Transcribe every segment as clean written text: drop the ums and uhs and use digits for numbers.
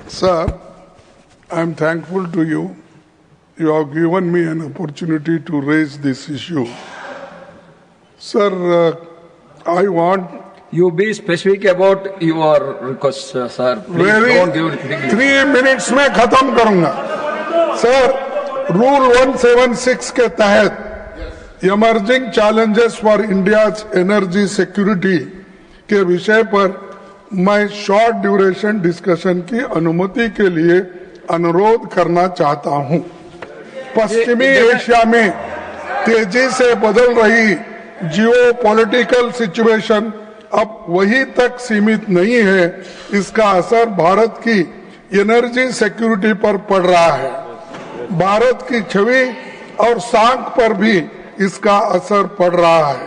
Sir, I am thankful to you. You have given me an opportunity to raise this issue. Sir, I want... You be specific about your request, sir. Please don't give it. 3 minutes में खत्म करूंगा. Sir, Rule 176 के तहत Emerging Challenges for India's Energy Security के विषय पर मैं short duration discussion की अनुमति के लिए अनुरोध करना चाहता हूं. पश्चिमी एशिया में तेजी से बदल रही जियोपॉलिटिकल सिचुएशन अब वहीं तक सीमित नहीं है. इसका असर भारत की एनर्जी सिक्योरिटी पर पड़ रहा है. भारत की छवि और साख पर भी इसका असर पड़ रहा है.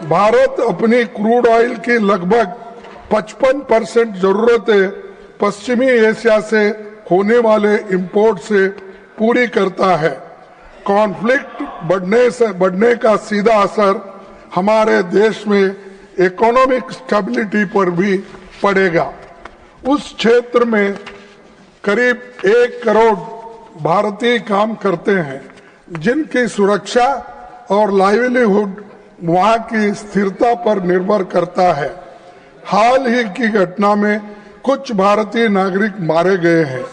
भारत अपनी क्रूड ऑयल की लगभग 55% जरूरतें पश्चिमी एशिया से होने वाले इंपोर्ट से पूरी करता है. कॉन्फ्लिक्ट बढ़ने का सीधा असर हमारे देश में इकोनॉमिक स्टेबिलिटी पर भी पड़ेगा. उस क्षेत्र में करीब 1 करोड़ भारतीय काम करते हैं, जिनकी सुरक्षा और लाइवलीहुड वहां की स्थिरता पर निर्भर करता है. हाल ही की घटना में कुछ भारतीय नागरिक मारे गए हैं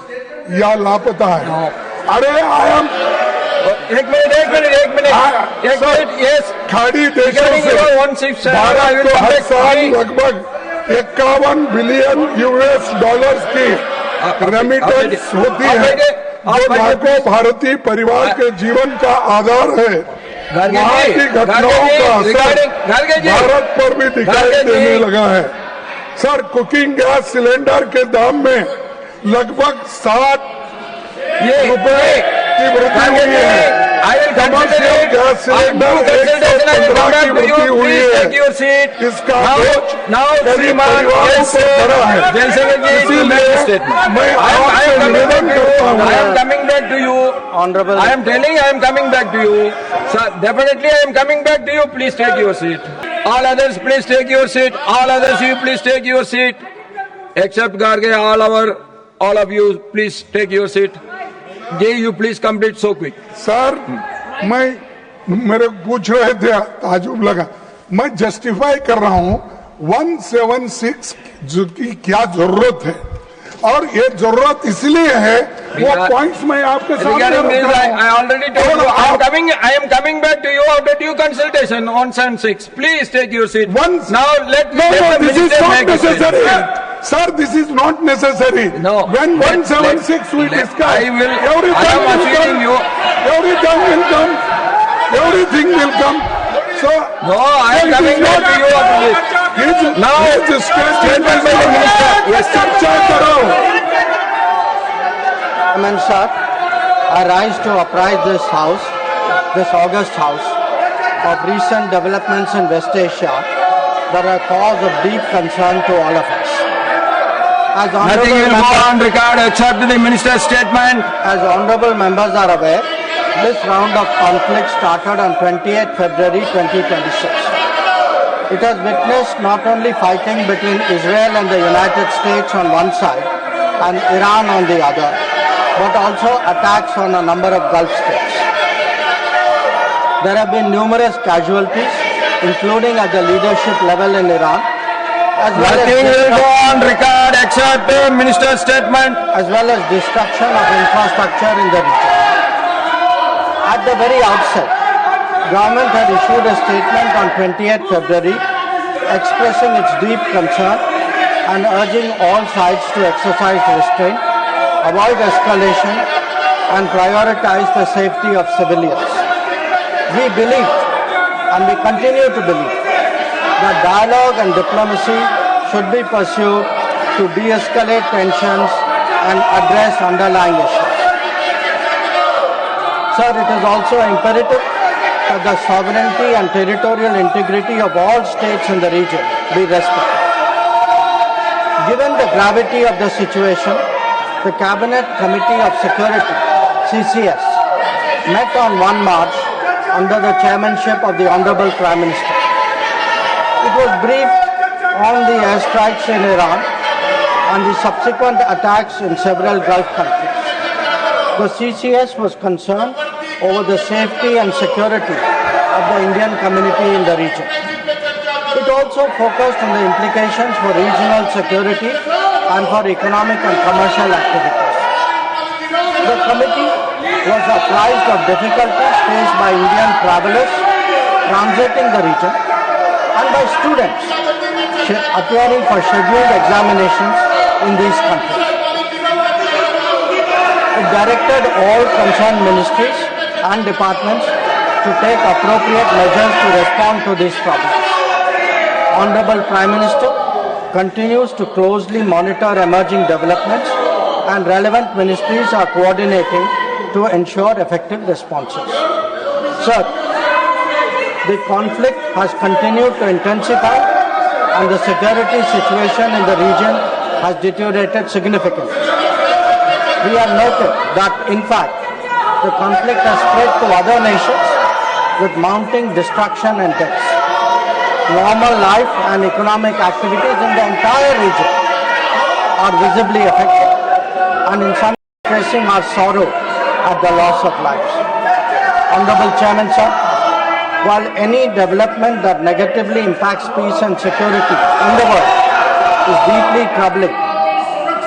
या लापता है. अरे एक मिनट यस खाड़ी देशों से भारत को हर साल लगभग 51 बिलियन US डॉलर्स की रेमिटेंस होती है, जो लाखों भारतीय परिवार के जीवन का आधार है. वहाँ की घटनाओं का असर भारत पर भी दिखाई देने लगा है. सर, कुकिंग गैस सिलेंडर के दाम में लगभग 60 रुपए की वृद्धि हुई है. कमर्शियल गैस सिलेंडर 115 की वृद्धि हुई है. इसका बोझ गरीब परिवारों पर पड़ा है. इसीलिए मैं आपसे निवेदन करता हूँ. I am coming back to you. Honorable. I am telling I am coming back to you. Sir, definitely I am coming back to you. Please take your seat. All others, please take your seat. All others, you please take your seat. Except Kharge, all of you, please take your seat. Jay, you please complete so quick. Sir, मेरे पूछ रहे थे, ताजुब लगा. मैं justify कर रहा हूँ 176 की क्या जरूरत है, और ये जरूरत इसलिए है, वो पॉइंट्स मैं आपके सामने रख रहा हूँ. I already told you. I am coming back to you after due consultation on 176. Please take your seat. Now let the this is minister not make his necessary. statement. Sir, this is not necessary. No. When 176 we discuss, I am assuring you. Everything will come. So, no, I am coming back to you after this. Now, statement by the minister. Yes, sir. Sir, I rise to apprise this House, this August House, of recent developments in West Asia that are cause of deep concern to all of us. Nothing will go on record except the minister's statement. As honorable members are aware, this round of conflict started on 28th February 2026. It has witnessed not only fighting between Israel and the United States on one side and Iran on the other, but also attacks on a number of Gulf states. There have been numerous casualties, including at the leadership level in Iran, as well Nothing will go on record except the minister's statement. As well as destruction of infrastructure in the region. At the very outset, government had issued a statement on 28th February expressing its deep concern and urging all sides to exercise restraint, avoid escalation and prioritize the safety of civilians. We believe, and we continue to believe, that dialogue and diplomacy should be pursued to de-escalate tensions and address underlying issues. Sir, it is also imperative that the sovereignty and territorial integrity of all states in the region be respected. Given the gravity of the situation, the Cabinet Committee of Security, CCS, met on 1 March under the chairmanship of the Honorable Prime Minister. It was briefed on the airstrikes in Iran and the subsequent attacks in several Gulf countries. The CCS was concerned over the safety and security of the Indian community in the region. It also focused on the implications for regional security and for economic and commercial activities. The committee was apprised of difficulties faced by Indian travelers transiting the region and by students appearing for scheduled examinations in these countries. It directed all concerned ministries and departments to take appropriate measures to respond to these problems. Honorable Prime Minister continues to closely monitor emerging developments and relevant ministries are coordinating to ensure effective responses. Sir, the conflict has continued to intensify and the security situation in the region has deteriorated significantly. We have noted that, in fact, the conflict has spread to other nations with mounting destruction and deaths. Normal life and economic activities in the entire region are visibly affected, and in some expressing our sorrow at the loss of lives. Honorable Chairman, sir, while any development that negatively impacts peace and security in the world is deeply troubling,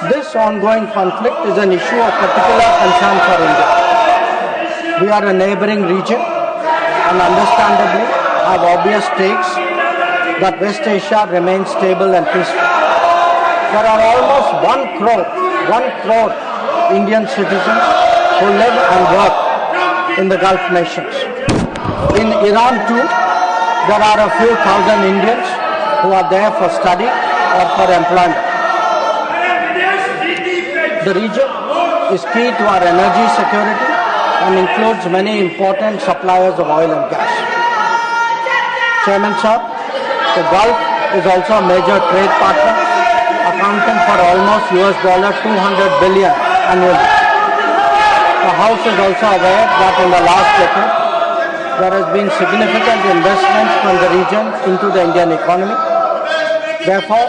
this ongoing conflict is an issue of particular concern for India. We are a neighboring region and understandably have obvious stakes that West Asia remains stable and peaceful. There are almost 1 crore Indian citizens who live and work in the Gulf nations. In Iran too, there are a few thousand Indians who are there for study or for employment. The region is key to our energy security and includes many important suppliers of oil and gas. Chairman sir, the Gulf is also a major trade partner, accounting for almost $200 billion annually. The House is also aware that in the last decade, there has been significant investments from the region into the Indian economy. Therefore,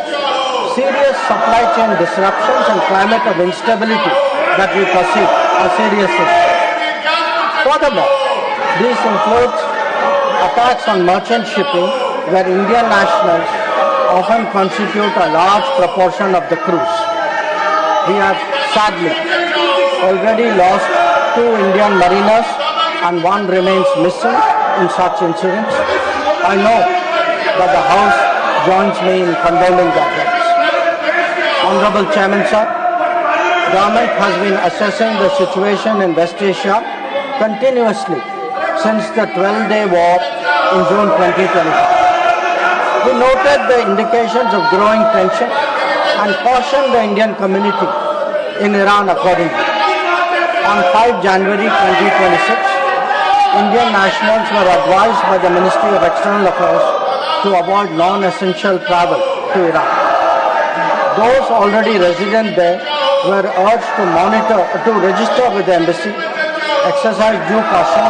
serious supply chain disruptions and climate of instability that we perceive are serious issues. Furthermore, these include attacks on merchant shipping where Indian nationals often constitute a large proportion of the crews. We have sadly already lost 2 Indian mariners and 1 remains missing in such incidents. I know that the House joins me in condoning their deaths. Honorable Chairman sir, Government has been assessing the situation in West Asia continuously since the 12-day war in June 2025. We noted the indications of growing tension and cautioned the Indian community in Iran accordingly. On 5 January 2026, Indian nationals were advised by the Ministry of External Affairs to avoid non-essential travel to Iran. Those already resident there were urged to register with the embassy, exercise due caution,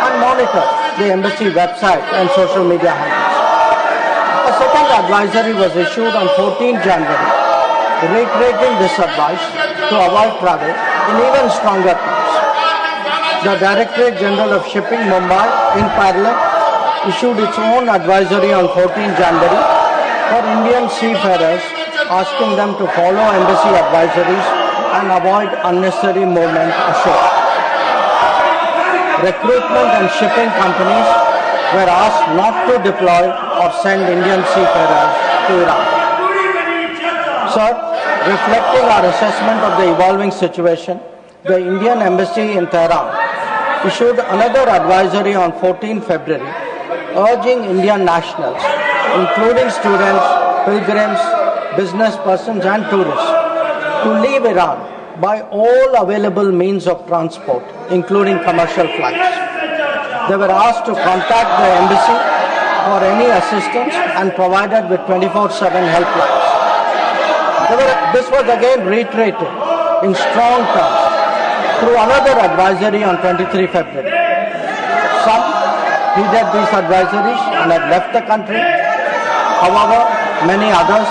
and monitor the embassy website and social media handles. A second advisory was issued on 14 January, reiterating this advice to avoid travel in even stronger terms. The Directorate General of Shipping, Mumbai, in parallel, issued its own advisory on 14 January for Indian seafarers, asking them to follow embassy advisories and avoid unnecessary movement ashore. Recruitment and shipping companies were asked not to deploy or send Indian seafarers to Iran. Sir, reflecting our assessment of the evolving situation, the Indian Embassy in Tehran issued another advisory on 14 February, urging Indian nationals, including students, pilgrims, business persons and tourists, to leave Iran by all available means of transport, including commercial flights. They were asked to contact the embassy for any assistance and provided with 24/7 helplines. This was again reiterated in strong terms through another advisory on 23 February. Some heeded these advisories and have left the country. However, many others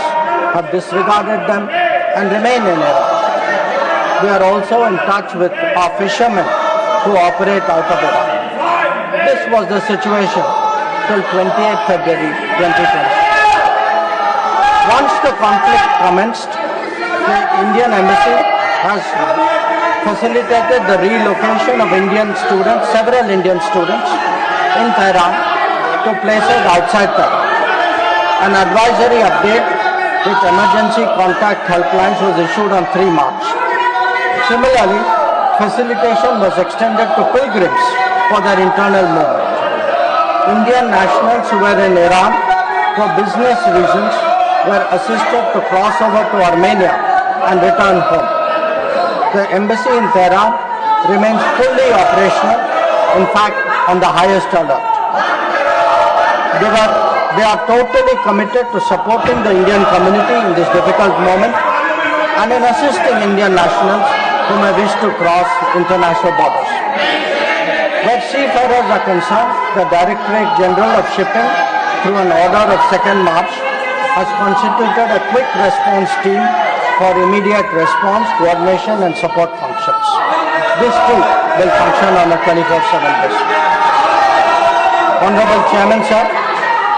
have disregarded them and remain in Iran. We are also in touch with our fishermen who operate out of Iran. This was the situation till 28th February 2020. Once the conflict commenced, the Indian Embassy has facilitated the relocation of several Indian students in Tehran to places outside Tehran. An advisory update with emergency contact helplines was issued on 3 March. Similarly, facilitation was extended to pilgrims for their internal movement. Indian nationals who were in Iran for business reasons were assisted to cross over to Armenia and return home. The embassy in Tehran remains fully operational, in fact, on the highest alert. They are totally committed to supporting the Indian community in this difficult moment and in assisting Indian nationals who may wish to cross international borders. Where seafarers are concerned, the Directorate General of Shipping, through an order of 2nd March, has constituted a quick response team for immediate response, coordination and support functions. This too will function on a 24/7 basis. Honorable Chairman, sir,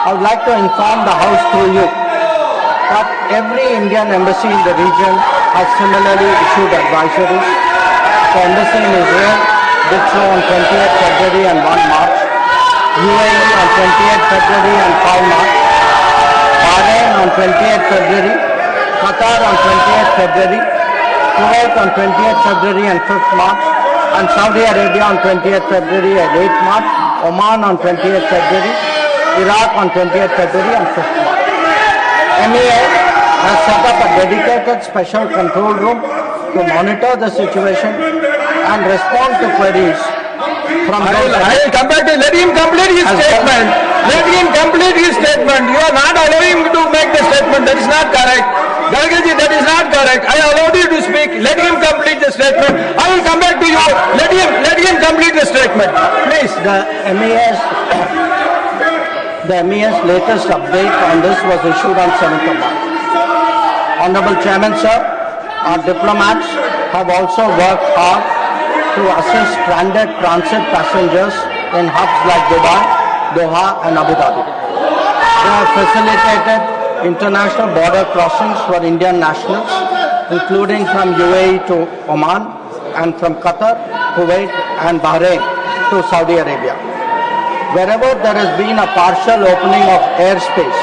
I would like to inform the House through you that every Indian embassy in the region has similarly issued advisories. The embassy in Israel did so on 28th February and 1 March, UAE on 28th February and 5 March, Bahrain on 28th February, Qatar on 28th February, Kuwait on 28th February and 5th March, and Saudi Arabia on 20th February and 8th March, Oman on 20th February, Iraq on 20th February and 5th March. MEA has set up a dedicated special control room to monitor the situation and respond to queries from those. I will come back to let him complete his statement. Let him complete his statement. You are not allowing to make the statement. That is not correct. Khargeji, that is not correct. I allowed you to speak. Let him complete the statement. I will come back to you. Let him complete the statement. Please. The MEA's latest update on this was issued on 7th of March. Honorable Chairman, sir, our diplomats have also worked hard to assist stranded transit passengers in hubs like Dubai, Doha and Abu Dhabi. They have facilitated international border crossings for Indian nationals, including from UAE to Oman and from Qatar, Kuwait and Bahrain to Saudi Arabia. Wherever there has been a partial opening of airspace,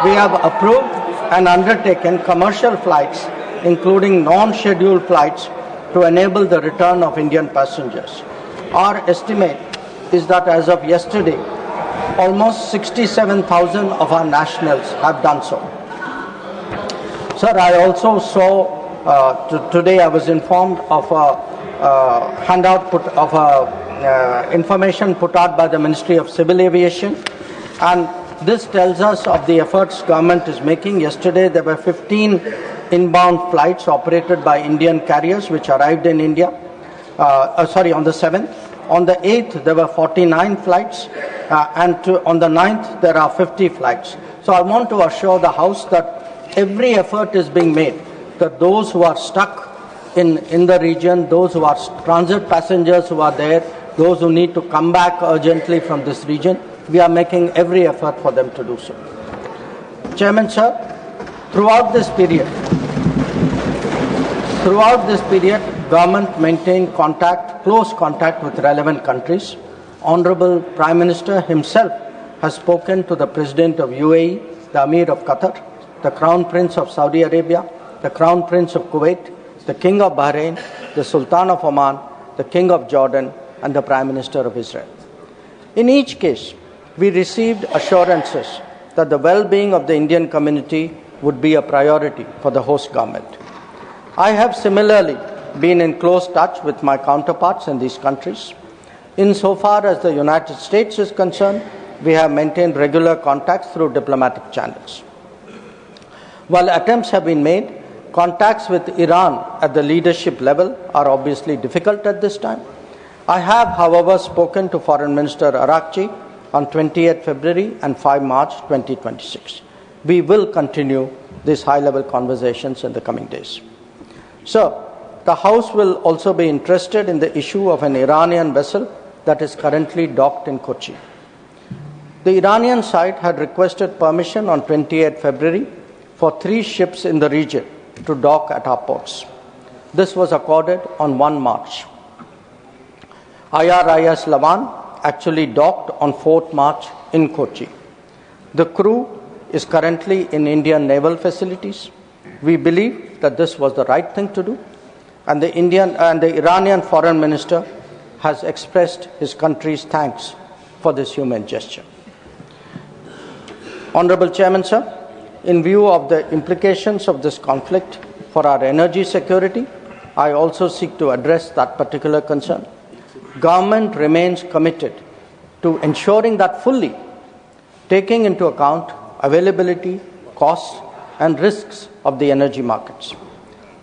we have approved and undertaken commercial flights, including non-scheduled flights, to enable the return of Indian passengers. Our estimate is that as of yesterday, almost 67,000 of our nationals have done so. Sir, I also saw, today I was informed of a handout information put out by the Ministry of Civil Aviation, and this tells us of the efforts government is making. Yesterday there were 15 inbound flights operated by Indian carriers which arrived in India, on the 7th. On the 8th there were 49 flights and on the 9th there are 50 flights. So I want to assure the House that every effort is being made that those who are stuck in the region, those who are transit passengers who are there, those who need to come back urgently from this region, we are making every effort for them to do so. Chairman, sir, throughout this period, government maintained close contact with relevant countries. Honorable Prime Minister himself has spoken to the President of UAE, the Amir of Qatar, the Crown Prince of Saudi Arabia, the Crown Prince of Kuwait, the King of Bahrain, the Sultan of Oman, the King of Jordan, and the Prime Minister of Israel. In each case, we received assurances that the well-being of the Indian community would be a priority for the host government. I have similarly been in close touch with my counterparts in these countries. Insofar as the United States is concerned, we have maintained regular contacts through diplomatic channels. While attempts have been made, contacts with Iran at the leadership level are obviously difficult at this time. I have, however, spoken to Foreign Minister Arakchi on 28th February and 5 March 2026. We will continue these high-level conversations in the coming days. So, the House will also be interested in the issue of an Iranian vessel that is currently docked in Kochi. The Iranian side had requested permission on 28 February for 3 ships in the region to dock at our ports. This was accorded on 1 March. IRIS Lavan actually docked on 4th March in Kochi. The crew is currently in Indian naval facilities. We believe that this was the right thing to do, and the Iranian foreign minister has expressed his country's thanks for this humane gesture. Honorable Chairman, sir, in view of the implications of this conflict for our energy security, I also seek to address that particular concern. Government remains committed to ensuring that fully, taking into account availability, costs, and risks of the energy markets.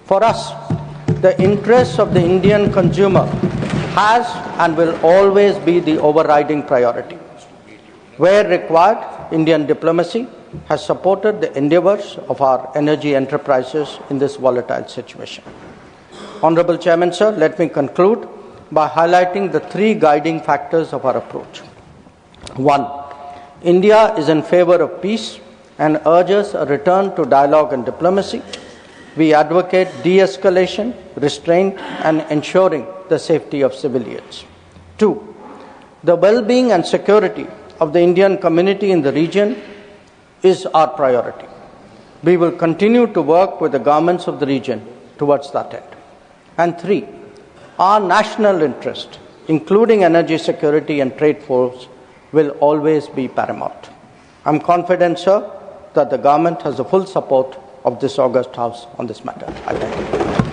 For us, the interests of the Indian consumer has and will always be the overriding priority. Where required, Indian diplomacy has supported the endeavours of our energy enterprises in this volatile situation. Honourable Chairman, sir, let me conclude by highlighting the 3 guiding factors of our approach. 1. India is in favour of peace and urges a return to dialogue and diplomacy. We advocate de-escalation, restraint, and ensuring the safety of civilians. 2. The well-being and security of the Indian community in the region is our priority. We will continue to work with the governments of the region towards that end. And 3. Our national interest, including energy security and trade flows, will always be paramount. I am confident, sir, that the government has the full support of this august House on this matter. I thank you.